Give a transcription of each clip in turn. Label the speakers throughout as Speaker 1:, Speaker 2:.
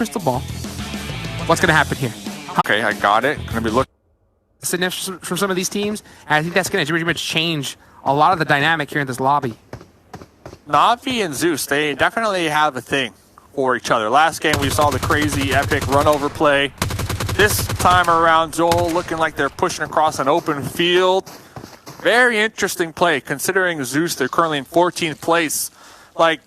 Speaker 1: crystal ball. What's going to happen here?
Speaker 2: Okay, I got it. Gonna be looking
Speaker 1: From some of these teams, and I think that's going to pretty much change a lot of the dynamic here in this lobby.
Speaker 2: Na'Vi and Zeus, they definitely have a thing for each other. Last game we saw the crazy epic run over play. This time around, Joel looking like they're pushing across an open field. Very interesting play considering Zeus, they're currently in 14th place. Like,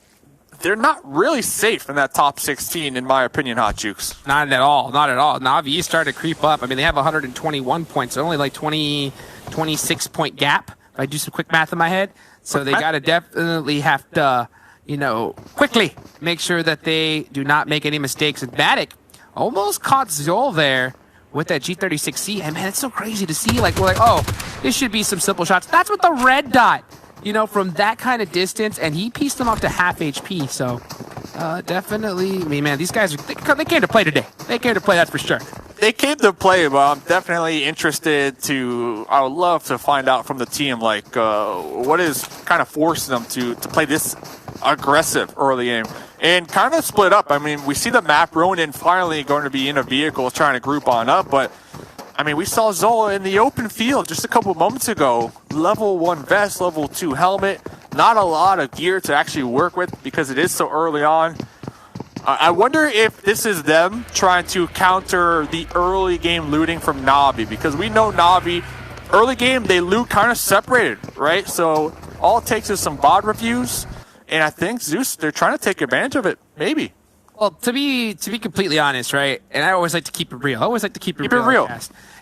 Speaker 2: they're not really safe in that top 16, in my opinion, Hot Jukes.
Speaker 1: Not at all. Not at all. Na'Vi started to creep up. I mean, they have 121 points. So only like 26 point gap, if I do some quick math in my head. So they got to definitely have to, you know, quickly make sure that they do not make any mistakes. And Matic almost caught Zol there with that G36C. And man, it's so crazy to see. Like, we're like, oh, this should be some simple shots. That's with the red dot. You know, from that kind of distance, and he pieced them off to half HP. So, definitely, I mean, man, these guys, they came to play today. They came to play, that's for sure.
Speaker 2: They came to play, but I'm definitely interested I would love to find out from the team, like, what is kind of forcing them to play this aggressive early game and kind of split up. I mean, we see the map, Ronin finally going to be in a vehicle trying to group on up, but I mean, we saw Zola in the open field just a couple moments ago. Level 1 vest, level 2 helmet. Not a lot of gear to actually work with because it is so early on. I wonder if this is them trying to counter the early game looting from Na'Vi, because we know Na'Vi, early game, they loot kind of separated, right? So all it takes is some bot reviews, and I think Zeus, they're trying to take advantage of it, maybe.
Speaker 1: Well, to be completely honest, right, and I always like to keep it real. I always like to keep it real.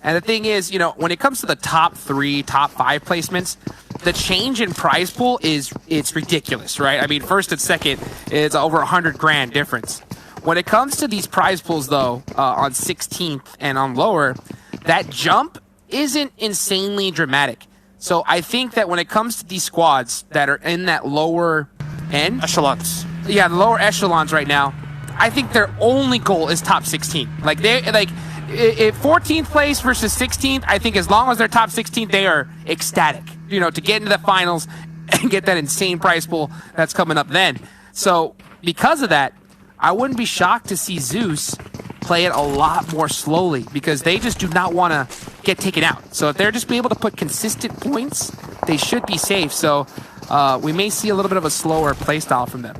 Speaker 1: And the thing is, you know, when it comes to the top 3, top 5 placements, the change in prize pool it's ridiculous, right? I mean, first and second, it's over 100 grand difference. When it comes to these prize pools, though, on 16th and on lower, that jump isn't insanely dramatic. So I think that when it comes to these squads that are in that lower end,
Speaker 2: echelons,
Speaker 1: yeah, the lower echelons right now, I think their only goal is top 16. Like, if 14th place versus 16th, I think as long as they're top 16, they are ecstatic, you know, to get into the finals and get that insane prize pool that's coming up then. So because of that, I wouldn't be shocked to see Zeus play it a lot more slowly, because they just do not want to get taken out. So if they're just be able to put consistent points, they should be safe. So we may see a little bit of a slower play style from them.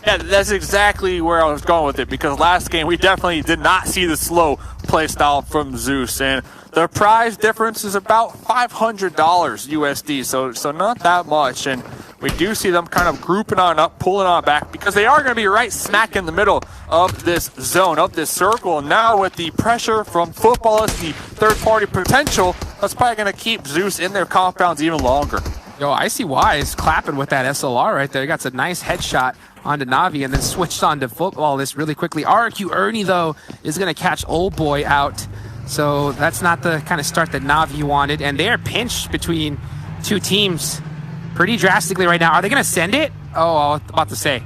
Speaker 2: Yeah, that's exactly where I was going with it, because last game we definitely did not see the slow play style from Zeus, and the prize difference is about $500 USD, so not that much, and we do see them kind of grouping on up, pulling on back, because they are going to be right smack in the middle of this zone, of this circle. And now with the pressure from footballists, the third-party potential, that's probably going to keep Zeus in their compounds even longer.
Speaker 1: Yo, I see Wise clapping with that SLR right there. He got a nice headshot onto Na'Vi and then switched on to football this really quickly. RQ Ernie, though, is going to catch Old Boy out. So that's not the kind of start that Na'Vi wanted. And they are pinched between two teams pretty drastically right now. Are they going to send it? Oh, I was about to say.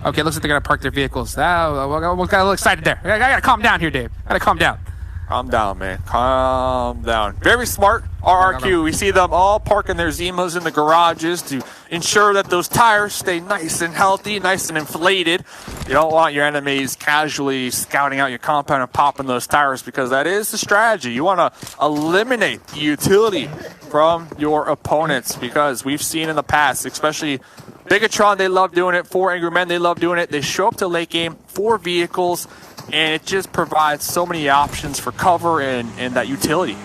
Speaker 1: Okay, looks like they're going to park their vehicles. We got a little excited there. I got to calm down here, Dave. Got to calm down.
Speaker 2: Calm down, man. Calm down. Very smart, RRQ. We see them all parking their Zimas in the garages to ensure that those tires stay nice and healthy, nice and inflated. You don't want your enemies casually scouting out your compound and popping those tires, because that is the strategy. You want to eliminate the utility from your opponents, because we've seen in the past, especially Bigatron, they love doing it. 4 Angry Men, they love doing it. They show up to late game, 4 vehicles, and it just provides so many options for cover and that utility.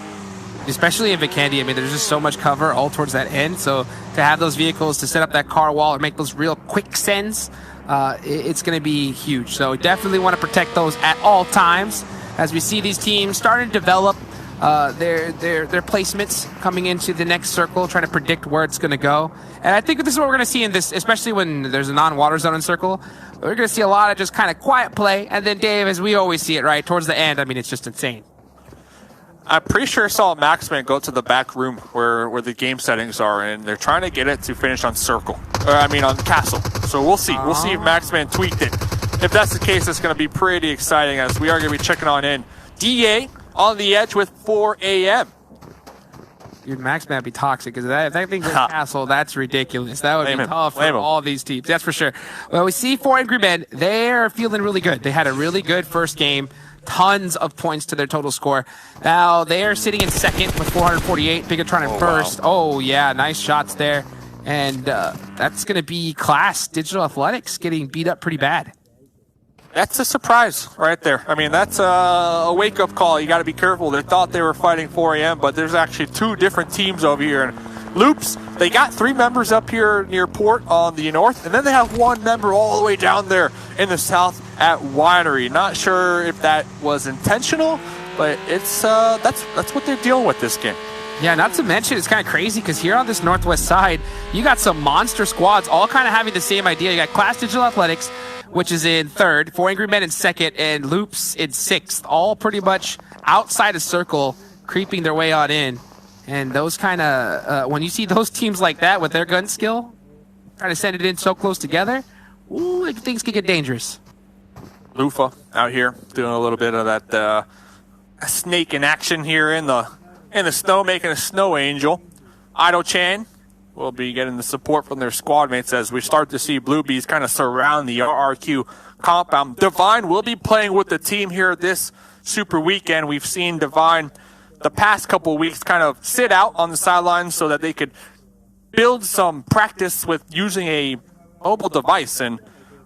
Speaker 1: Especially in Vikendi, I mean, there's just so much cover all towards that end. So to have those vehicles to set up that car wall or make those real quick sends, it's going to be huge. So definitely want to protect those at all times as we see these teams starting to develop their placements coming into the next circle, trying to predict where it's going to go. And I think this is what we're going to see in this, especially when there's a non-water zone in circle. We're going to see a lot of just kind of quiet play. And then, Dave, as we always see it, right, towards the end, I mean, it's just insane.
Speaker 2: I'm pretty sure I saw Maxman go to the back room where the game settings are, and they're trying to get it to finish on circle. On castle. So we'll see. We'll see if Maxman tweaked it. If that's the case, it's going to be pretty exciting, as we are going to be checking on in. DA on the edge with 4 a.m.
Speaker 1: Dude, Max might be toxic because if that thing goes castle, that's ridiculous. That would be tough for all these teams. That's for sure. Well, we see 4 Angry Men. They're feeling really good. They had a really good first game. Tons of points to their total score. Now they are sitting in second with 448. Bigatron in first. Wow. Oh, yeah, nice shots there. And that's going to be Class Digital Athletics getting beat up pretty bad.
Speaker 2: That's a surprise right there. I mean, that's a wake-up call. You got to be careful. They thought they were fighting 4 a.m., but there's actually 2 different teams over here. And Loops, they got 3 members up here near Port on the north, and then they have 1 member all the way down there in the south at Winery. Not sure if that was intentional, but it's that's what they're dealing with this game.
Speaker 1: Yeah, not to mention, it's kind of crazy because here on this northwest side, you got some monster squads all kind of having the same idea. You got Class Digital Athletics, which is in third, 4 Angry Men in second, and Loops in sixth, all pretty much outside of circle, creeping their way on in. And those kind of, when you see those teams like that with their gun skill, trying to send it in so close together, ooh, things can get dangerous.
Speaker 2: Lufa out here doing a little bit of that snake in action here in the snow, making a snow angel. Idle-chan will be getting the support from their squad mates as we start to see Blue Bees kind of surround the RRQ compound. Divine will be playing with the team here this Super Weekend. We've seen Divine the past couple weeks kind of sit out on the sidelines so that they could build some practice with using a mobile device. And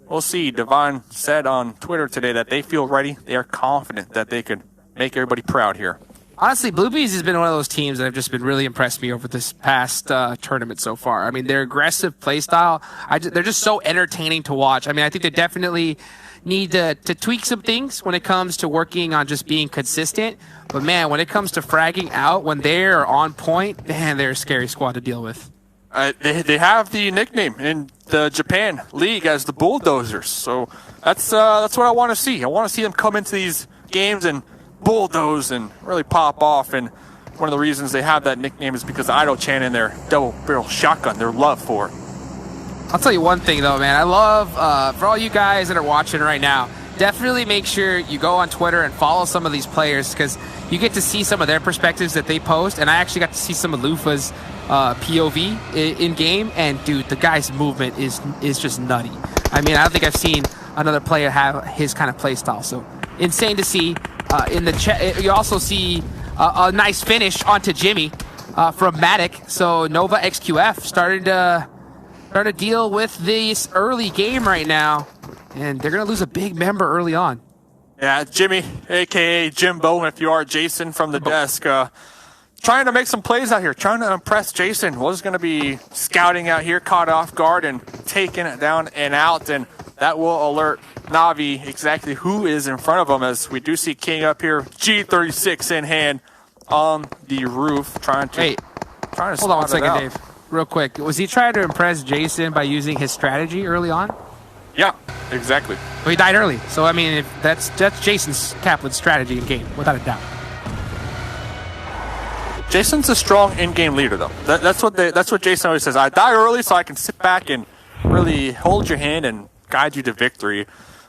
Speaker 2: we'll see. Divine said on Twitter today that they feel ready. They are confident that they could make everybody proud here.
Speaker 1: Honestly, Blue Bees has been one of those teams that have just been really impressed me over this past tournament so far. I mean, their aggressive play style, they're just so entertaining to watch. I mean, I think they definitely need to tweak some things when it comes to working on just being consistent. But, man, when it comes to fragging out, when they're on point, man, they're a scary squad to deal with.
Speaker 2: They have the nickname in the Japan League as the Bulldozers. So that's what I want to see. I want to see them come into these games and bulldoze and really pop off. And one of the reasons they have that nickname is because Idle-chan in their double barrel shotgun, their love for it.
Speaker 1: I'll tell you one thing though, man. I love for all you guys that are watching right now, definitely make sure you go on Twitter and follow some of these players because you get to see some of their perspectives that they post. And I actually got to see some of Lufa's POV in game, and dude, the guy's movement is just nutty. I mean, I don't think I've seen another player have his kind of play style. So insane to see. In the chat, you also see a nice finish onto Jimmy from Matic. So Nova XQF started to deal with this early game right now, and they're gonna lose a big member early on.
Speaker 2: Yeah, Jimmy, aka Jimbo, if you are Jason from the desk, trying to make some plays out here, trying to impress Jason. Was going to be scouting out here, caught off guard and taking it down and out, and that will alert Navi exactly who is in front of him, as we do see King up here, G36 in hand on the roof, trying to
Speaker 1: hold on one second, Dave, real quick. Was he trying to impress Jason by using his strategy early on?
Speaker 2: Yeah, exactly.
Speaker 1: Well, he died early, so I mean, if that's Jason's Kaplan's strategy in game, without a doubt.
Speaker 2: Jason's a strong in-game leader, though. That's what Jason always says. I die early so I can sit back and really hold your hand and guide you to victory.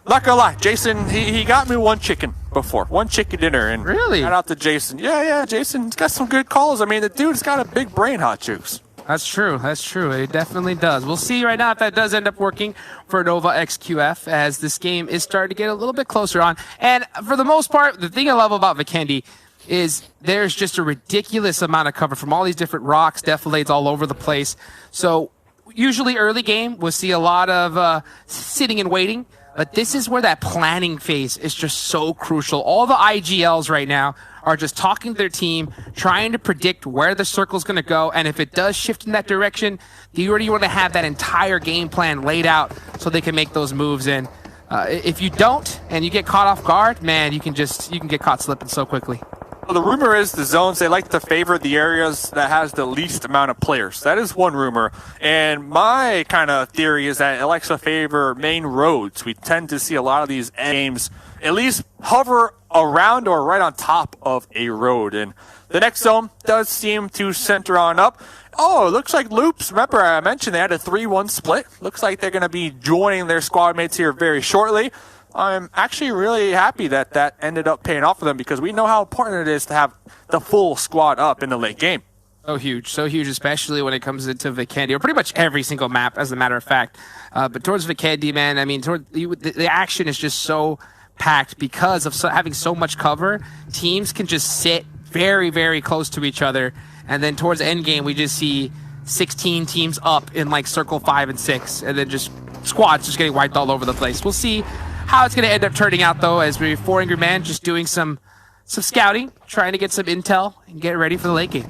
Speaker 2: Not gonna lie, Jason, he got me one chicken before, one chicken dinner, and
Speaker 1: really,
Speaker 2: shout out to Jason. Yeah, Jason's got some good calls. I mean, the dude's got a big brain, Hot Juice.
Speaker 1: That's true. It definitely does. We'll see right now if that does end up working for Nova XQF, as this game is starting to get a little bit closer on. And for the most part, the thing I love about Vikendi is there's just a ridiculous amount of cover from all these different rocks, defilades all over the place. So usually early game, we'll see a lot of sitting and waiting. But this is where that planning phase is just so crucial. All the IGLs right now are just talking to their team, trying to predict where the circle's going to go. And if it does shift in that direction, you already want to have that entire game plan laid out so they can make those moves in. If you don't and you get caught off guard, man, you can get caught slipping so quickly.
Speaker 2: Well, the rumor is the zones, they like to favor the areas that has the least amount of players. That is one rumor. And my kind of theory is that it likes to favor main roads. We tend to see a lot of these games at least hover around or right on top of a road. And the next zone does seem to center on up. Oh, it looks like Loops. Remember, I mentioned they had a 3-1 split. Looks like they're going to be joining their squad mates here very shortly. I'm actually really happy that ended up paying off for them, because we know how important it is to have the full squad up in the late game.
Speaker 1: So huge, especially when it comes into Vikendi, or pretty much every single map, as a matter of fact. But towards Vikendi, man, I mean, the action is just so packed because of having so much cover. Teams can just sit very, very close to each other, and then towards the end game, we just see 16 teams up in like circle 5 and 6, and then just squads just getting wiped all over the place. We'll see how it's going to end up turning out, though, as we're 4 Angry Man just doing some scouting, trying to get some intel and get ready for the late game.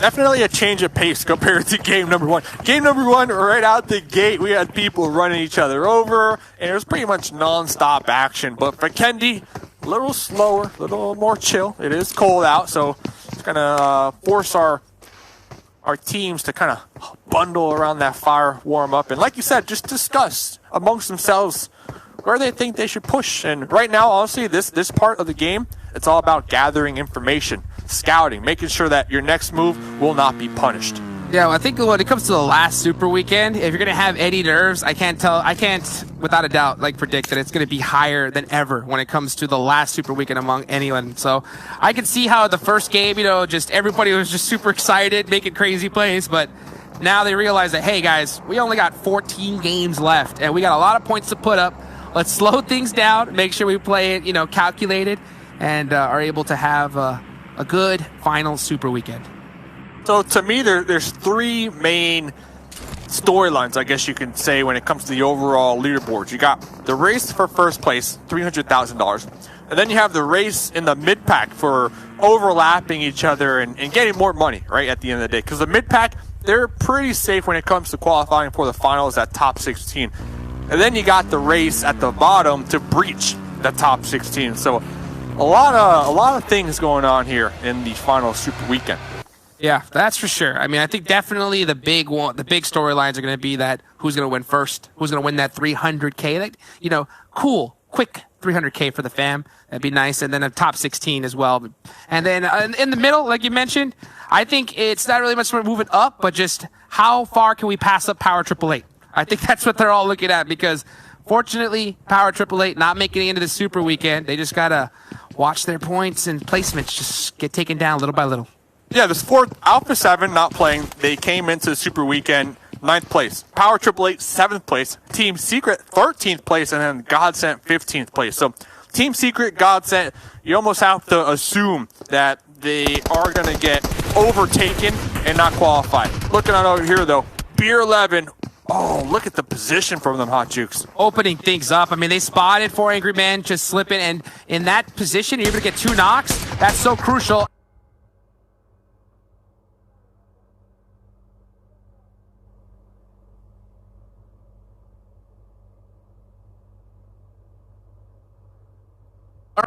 Speaker 2: Definitely a change of pace compared to game number 1. Game number 1, right out the gate, we had people running each other over, and it was pretty much non-stop action. But for Kendi, a little slower, a little more chill. It is cold out, so it's going to force our teams to kind of bundle around that fire, warm up, and like you said, just discuss amongst themselves where they think they should push. And right now, honestly, this part of the game, it's all about gathering information, scouting, making sure that your next move will not be punished.
Speaker 1: Yeah, well, I think when it comes to the last Super Weekend, if you're going to have any nerves, I can't without a doubt predict that it's going to be higher than ever when it comes to the last Super Weekend among anyone. So I can see how the first game, just everybody was just super excited, making crazy plays, but now they realize that, hey guys, we only got 14 games left and we got a lot of points to put up. Let's slow things down, make sure we play it, calculated, and are able to have a good final Super Weekend.
Speaker 2: So to me, there's 3 main storylines, I guess you can say, when it comes to the overall leaderboards. You got the race for first place, $300,000. And then you have the race in the mid-pack for overlapping each other and getting more money, right, at the end of the day. Because the mid-pack, they're pretty safe when it comes to qualifying for the finals at top 16. And then you got the race at the bottom to breach the top 16. So a lot of things going on here in the final Super Weekend.
Speaker 1: Yeah, that's for sure. I mean, I think definitely the big storylines are going to be that who's going to win first, who's going to win that 300K. Cool, quick 300K for the fam. That'd be nice. And then a top 16 as well. And then in the middle, like you mentioned, I think it's not really much more moving up, but just how far can we pass up Power Triple 8? I think that's what they're all looking at, because fortunately, Power Triple 8 not making it into the Super Weekend. They just got to watch their points and placements just get taken down little by little.
Speaker 2: Yeah, this 4th Alpha 7 not playing. They came into the Super Weekend 9th place. Power Triple 8 7th place. Team Secret 13th place, and then Godsent 15th place. So Team Secret, Godsent, you almost have to assume that they are going to get overtaken and not qualify. Looking on over here though, Beer 11. Oh, look at the position from them, Hot Jukes.
Speaker 1: Opening things up. I mean, they spotted 4 Angry Men just slipping, and in that position, you're able to get 2 knocks. That's so crucial.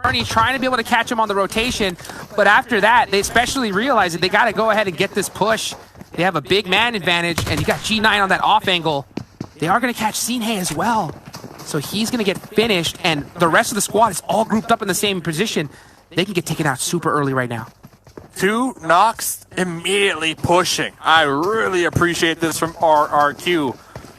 Speaker 1: Ernie trying to be able to catch him on the rotation, but after that, they especially realize that they got to go ahead and get this push. They have a big man advantage, and you got G9 on that off angle. They are going to catch Sinhei as well, so he's going to get finished, and the rest of the squad is all grouped up in the same position. They can get taken out super early right now.
Speaker 2: 2 knocks immediately pushing. I really appreciate this from RRQ.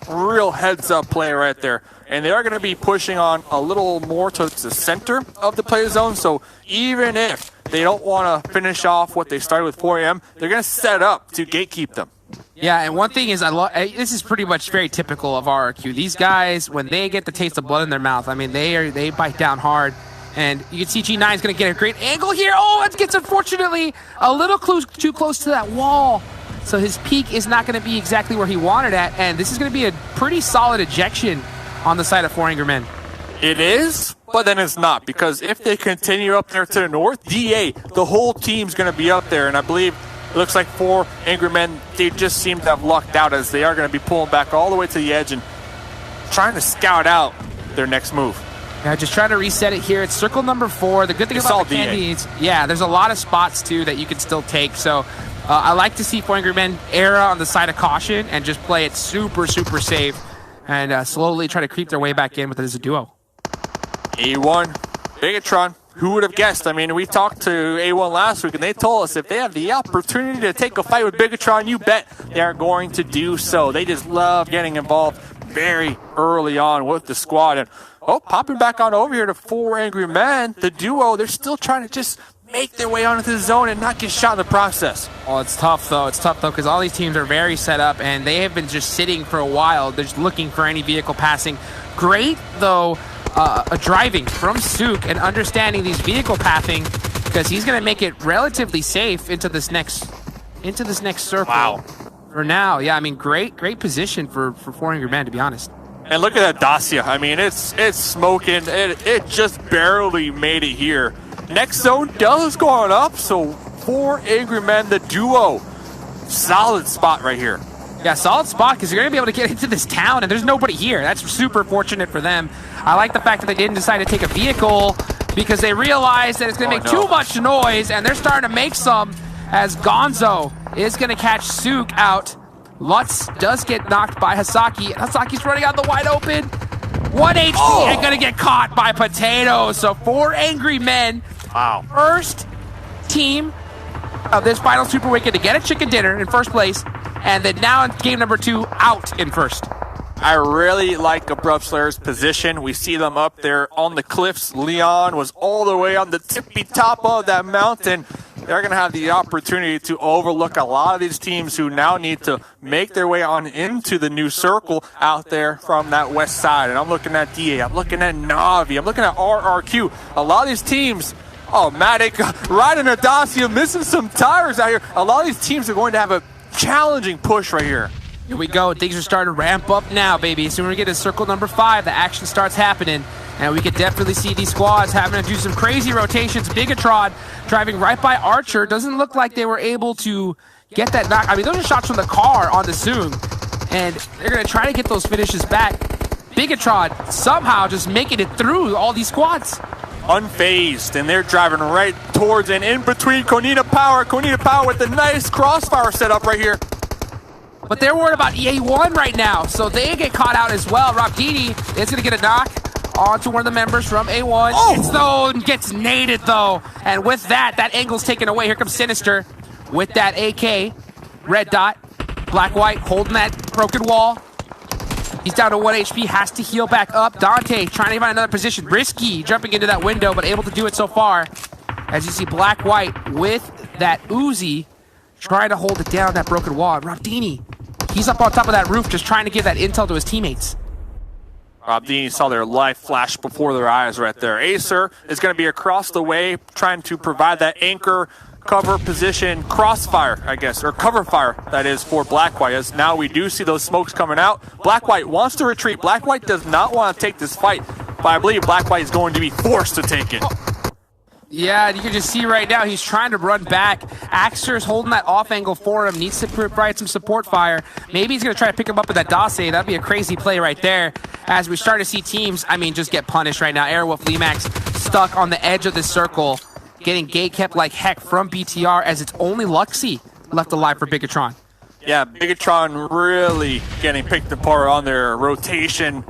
Speaker 2: Real heads-up play right there. And they are going to be pushing on a little more towards the center of the play zone. So even if they don't want to finish off what they started with 4 AM, they're going to set up to gatekeep them.
Speaker 1: Yeah, and one thing is, this is pretty much very typical of RRQ. These guys, when they get the taste of blood in their mouth, I mean, they bite down hard. And you can see G9 is going to get a great angle here. Oh, it gets, unfortunately, a little too close to that wall. So his peak is not going to be exactly where he wanted at. And this is going to be a pretty solid ejection on the side of 4 Angry Men.
Speaker 2: It is, but then it's not, because if they continue up there to the north, DA, the whole team's going to be up there, and I believe it looks like 4 Angry Men, they just seem to have lucked out, as they are going to be pulling back all the way to the edge and trying to scout out their next move.
Speaker 1: Yeah, just trying to reset it here. It's circle number 4. The good thing about the candy is, yeah, there's a lot of spots, too, that you can still take, so I like to see 4 Angry Men err on the side of caution and just play it super, super safe, and slowly try to creep their way back in with it as a duo.
Speaker 2: A1, Bigatron, who would have guessed? I mean, we talked to A1 last week, and they told us if they have the opportunity to take a fight with Bigatron, you bet they are going to do so. They just love getting involved very early on with the squad. And, popping back on over here to 4 Angry Men, the duo, they're still trying to just make their way onto the zone and not get shot in the process.
Speaker 1: Oh, it's tough, though. It's tough, though, because all these teams are very set up, and they have been just sitting for a while. They're just looking for any vehicle passing. Great, though, driving from Sook and understanding these vehicle pathing, because he's going to make it relatively safe into this next circle.
Speaker 2: Wow.
Speaker 1: For now, yeah, I mean, great position for 400 men, to be honest.
Speaker 2: And look at that Dacia. I mean, it's smoking. It just barely made it here. Next zone does going up, so 4 Angry Men, the duo. Solid spot right here.
Speaker 1: Yeah, solid spot, because you're going to be able to get into this town, and there's nobody here. That's super fortunate for them. I like the fact that they didn't decide to take a vehicle, because they realized that it's going to make too much noise, and they're starting to make some, as Gonzo is going to catch Sook out. Lutz does get knocked by Hasaki. Hasaki's running out the wide open. 1 HP and going to get caught by Potato. So 4 Angry Men.
Speaker 2: Wow.
Speaker 1: First team of this final Super Weekend to get a chicken dinner in first place. And then now in game number 2, out in first.
Speaker 2: I really like Abrupt Slayer's position. We see them up there on the cliffs. Leon was all the way on the tippy top of that mountain. They're going to have the opportunity to overlook a lot of these teams who now need to make their way on into the new circle out there from that west side. And I'm looking at DA, I'm looking at Navi, I'm looking at RRQ. A lot of these teams, Matic riding a Dacia, missing some tires out here. A lot of these teams are going to have a challenging push right here.
Speaker 1: Here we go. Things are starting to ramp up now, baby. As soon as we get to circle number 5, the action starts happening. And we could definitely see these squads having to do some crazy rotations. Bigatron driving right by Archer. Doesn't look like they were able to get that knock. I mean, those are shots from the car on the Zoom. And they're going to try to get those finishes back. Bigatron somehow just making it through all these squads.
Speaker 2: Unfazed, and they're driving right towards and in between Konita Power. Konita Power with the nice crossfire setup right here.
Speaker 1: But they're worried about EA1 right now, so they get caught out as well. Robdini is going to get a knock onto one of the members from A1. It's though gets naded though, and with that angle's taken away. Here comes Sinister with that AK. Red dot, Black White holding that broken wall. He's down to 1 HP, has to heal back up. Dante trying to find another position. Risky jumping into that window, but able to do it so far. As you see Black White with that Uzi trying to hold it down, that broken wall. Robdini, he's up on top of that roof just trying to give that intel to his teammates.
Speaker 2: Robdini saw their life flash before their eyes right there. Acer is going to be across the way trying to provide that anchor cover position crossfire, I guess, or cover fire, that is, for Black White. As now we do see those smokes coming out. Black White wants to retreat. Black White does not want to take this fight, but I believe Black White is going to be forced to take it.
Speaker 1: Yeah, and you can just see right now he's trying to run back. Axer's holding that off angle for him. Needs to provide some support fire. Maybe he's going to try to pick him up with that Dacia. That'd be a crazy play right there. As we start to see teams, I mean, just get punished right now. Airwolf Limax stuck on the edge of the circle, getting gate kept like heck from BTR, as it's only Luxy left alive for Bigatron.
Speaker 2: Yeah, Bigatron really getting picked apart on their rotation.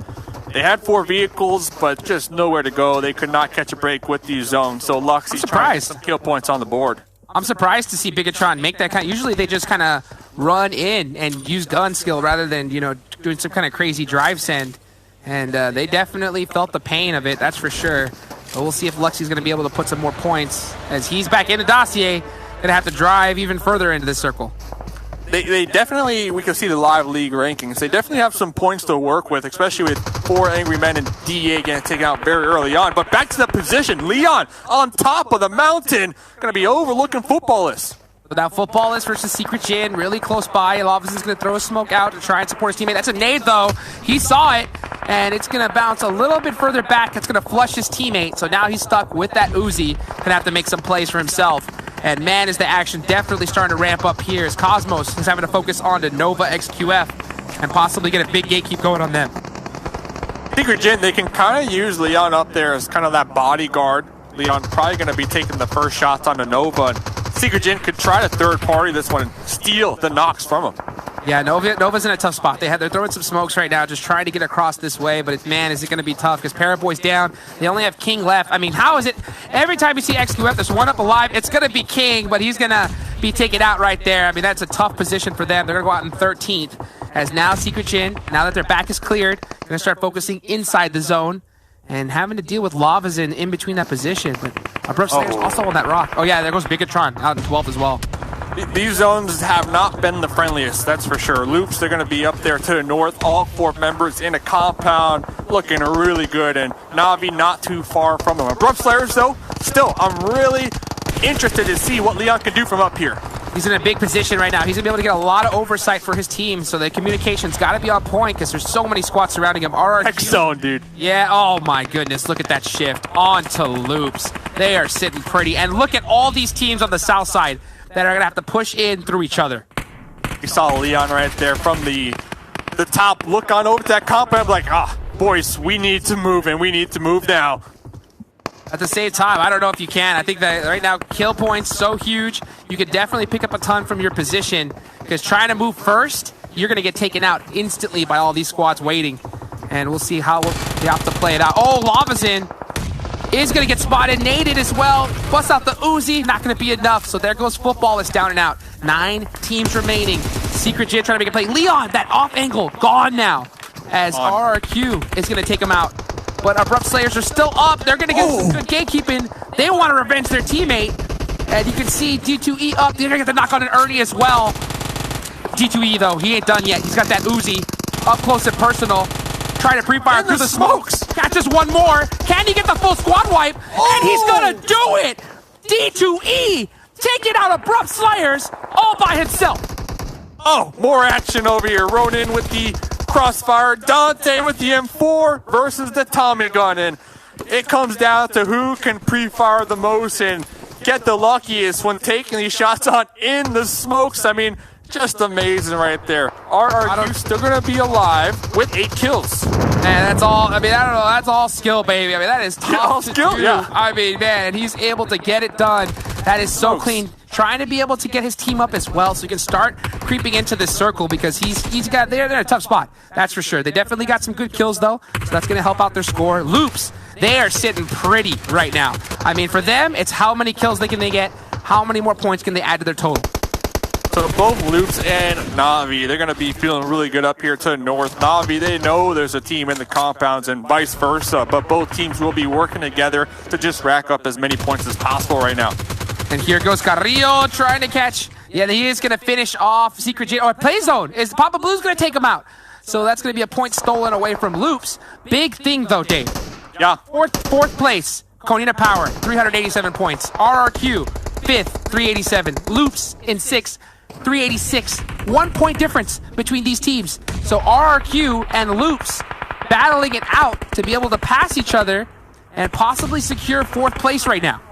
Speaker 2: They had 4 vehicles, but just nowhere to go. They could not catch a break with these zones. So Luxy trying to get some kill points on the board.
Speaker 1: I'm surprised to see Bigatron make that kind. Usually they just kind of run in and use gun skill rather than, you know, doing some kind of crazy drive send. And they definitely felt the pain of it, that's for sure. But we'll see if Luxy's going to be able to put some more points, as he's back in the Dossier. Going to have to drive even further into this circle.
Speaker 2: They definitely, we can see the live league rankings, they definitely have some points to work with, especially with 4 Angry Men and DA getting taken out very early on. But back to the position, Leon on top of the mountain, going to be overlooking Footballless.
Speaker 1: Without Footballless versus Secret Jin, really close by. Lavas is going to throw a smoke out to try and support his teammate. That's a nade though. He saw it, and it's going to bounce a little bit further back. That's going to flush his teammate. So now he's stuck with that Uzi. Going to have to make some plays for himself. And man, is the action definitely starting to ramp up here, as Cosmos is having to focus on to Nova XQF and possibly get a big gatekeep going on them.
Speaker 2: Secret Jin, they can kind of use Leon up there as kind of that bodyguard. Leon probably going to be taking the first shots on the Nova. And Secret Jin could try to third party this one and steal the knocks from him.
Speaker 1: Yeah, Nova's in a tough spot. They're throwing some smokes right now, just trying to get across this way, but man, is it going to be tough, because Paraboy's down. They only have King left. I mean, how is it every time you see XQF, there's one up alive, it's going to be King, but he's going to be taken out right there. I mean, that's a tough position for them. They're going to go out in 13th, as now Secret Jin, now that their back is cleared, going to start focusing inside the zone and having to deal with Lavas in between that position. But Abrupt Slayer's also on that rock. Oh yeah, there goes Bigatron out in 12th as well.
Speaker 2: These zones have not been the friendliest, that's for sure. Loops, they're going to be up there to the north. All 4 members in a compound looking really good. And Na'Vi not too far from them. Abrupt Slayers, though, still, I'm really interested to see what Leon can do from up here.
Speaker 1: He's in a big position right now. He's going to be able to get a lot of oversight for his team, so the communication's got to be on point because there's so many squads surrounding him.
Speaker 2: X zone, dude.
Speaker 1: Yeah, oh my goodness. Look at that shift onto Loops. They are sitting pretty. And look at all these teams on the south side that are going to have to push in through each other.
Speaker 2: You saw Leon right there from the top. Look on over to that compound like, boys, we need to move, and we need to move now.
Speaker 1: At the same time, I don't know if you can. I think that right now, kill points so huge. You could definitely pick up a ton from your position because trying to move first, you're going to get taken out instantly by all these squads waiting. And we'll see how they have to play it out. Oh, Lava's in. Is going to get spotted. Naded as well. Bust out the Uzi. Not going to be enough. So there goes Football. It's down and out. 9 teams remaining. Secret Jit trying to make a play. Leon, that off angle, gone now. As RRQ is going to take him out. But Abrupt Slayers are still up. They're going to get some good gatekeeping. They want to revenge their teammate. And you can see D2E up. They're going to get the knock on an Ernie as well. D2E, though, he ain't done yet. He's got that Uzi up close and personal. Trying to pre-fire through the smokes. Catches one more. Can he get the full squad wipe? And he's going to do it. D2E taking out Abrupt Slayers all by himself.
Speaker 2: Oh, more action over here. Ronin with the crossfire. Dante with the M4 versus the Tommy gun. And it comes down to who can pre-fire the most and get the luckiest when taking these shots on in the smokes. I mean, just amazing right there. RRQ still going to be alive with 8 kills.
Speaker 1: Man, that's all. I mean, I don't know. That's all skill, baby. I mean, that is tough to do.
Speaker 2: Yeah.
Speaker 1: I mean, man, he's able to get it done. That is so clean. Trying to be able to get his team up as well so he can start creeping into this circle because they're in a tough spot. That's for sure. They definitely got some good kills, though, so that's going to help out their score. Loops, they are sitting pretty right now. I mean, for them, it's how many kills can they get, how many more points can they add to their total.
Speaker 2: So both Loops and Na'Vi, they're going to be feeling really good up here to the north. Na'Vi, they know there's a team in the compounds and vice versa, but both teams will be working together to just rack up as many points as possible right now.
Speaker 1: And here goes Carrillo trying to catch. Yeah, he is going to finish off Secret J. Oh, play zone. Is Papa Blue's going to take him out. So that's going to be a point stolen away from Loops. Big thing, though, Dave.
Speaker 2: Yeah.
Speaker 1: Fourth place, Konina Power, 387 points. RRQ, 5th, 387. Loops in 6th, 386. 1 point difference between these teams. So RRQ and Loops battling it out to be able to pass each other and possibly secure 4th place right now.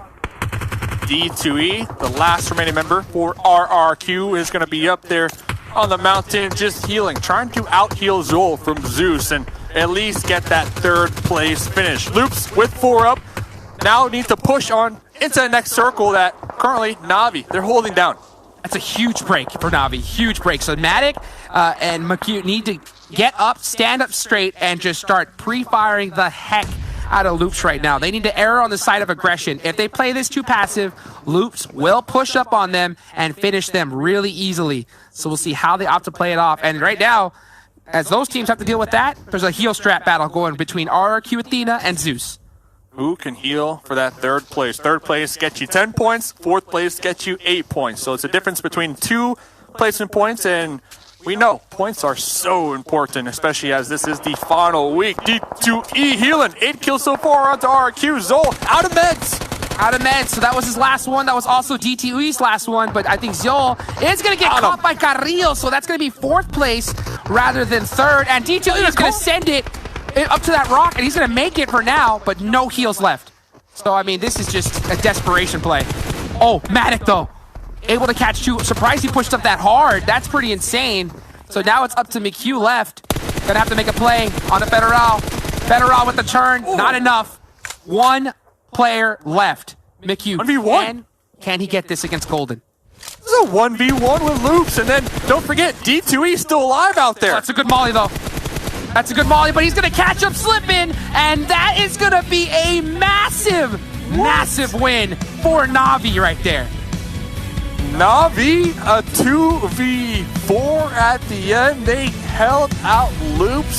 Speaker 2: D2E, the last remaining member for RRQ, is going to be up there on the mountain just healing, trying to out-heal Zol from Zeus and at least get that 3rd place finish. Loops with 4 up, now need to push on into the next circle that currently Na'Vi, they're holding down.
Speaker 1: That's a huge break for Na'Vi, huge break. So Matic and McHugh need to get up, stand up straight, and just start pre-firing the heck out of Loops right now. They need to err on the side of aggression. If they play this too passive, Loops will push up on them and finish them really easily. So we'll see how they opt to play it off. And right now, as those teams have to deal with that, there's a heal strat battle going between RRQ Athena and Zeus.
Speaker 2: Who can heal for that 3rd place? 3rd place gets you 10 points, 4th place gets you 8 points. So it's a difference between 2 placement points, and we know points are so important, especially as this is the final week. D2E healing, 8 kills so far onto RRQ. Zol out of meds.
Speaker 1: Out of meds, so that was his last one. That was also D2E's last one, but I think Zol is going to get caught by Carrillo, so that's going to be 4th place rather than 3rd. And D2E is going to send it up to that rock, and he's going to make it for now, but no heals left. So, I mean, this is just a desperation play. Oh, Matic, though. Able to catch 2. Surprised he pushed up that hard. That's pretty insane. So now it's up to McHugh left. Gonna have to make a play on the Federal. Federal with the turn. Ooh. Not enough. 1 player left. McHugh.
Speaker 2: 1v1.
Speaker 1: Can he get this against Golden?
Speaker 2: This is a 1v1 with Loops, and then don't forget, D2E still alive out there.
Speaker 1: Oh, that's a good molly, though. That's a good molly, but he's going to catch up slipping, and that is going to be a massive, massive win for Na'Vi right there.
Speaker 2: Na'Vi, a 2v4 at the end. They held out Loops.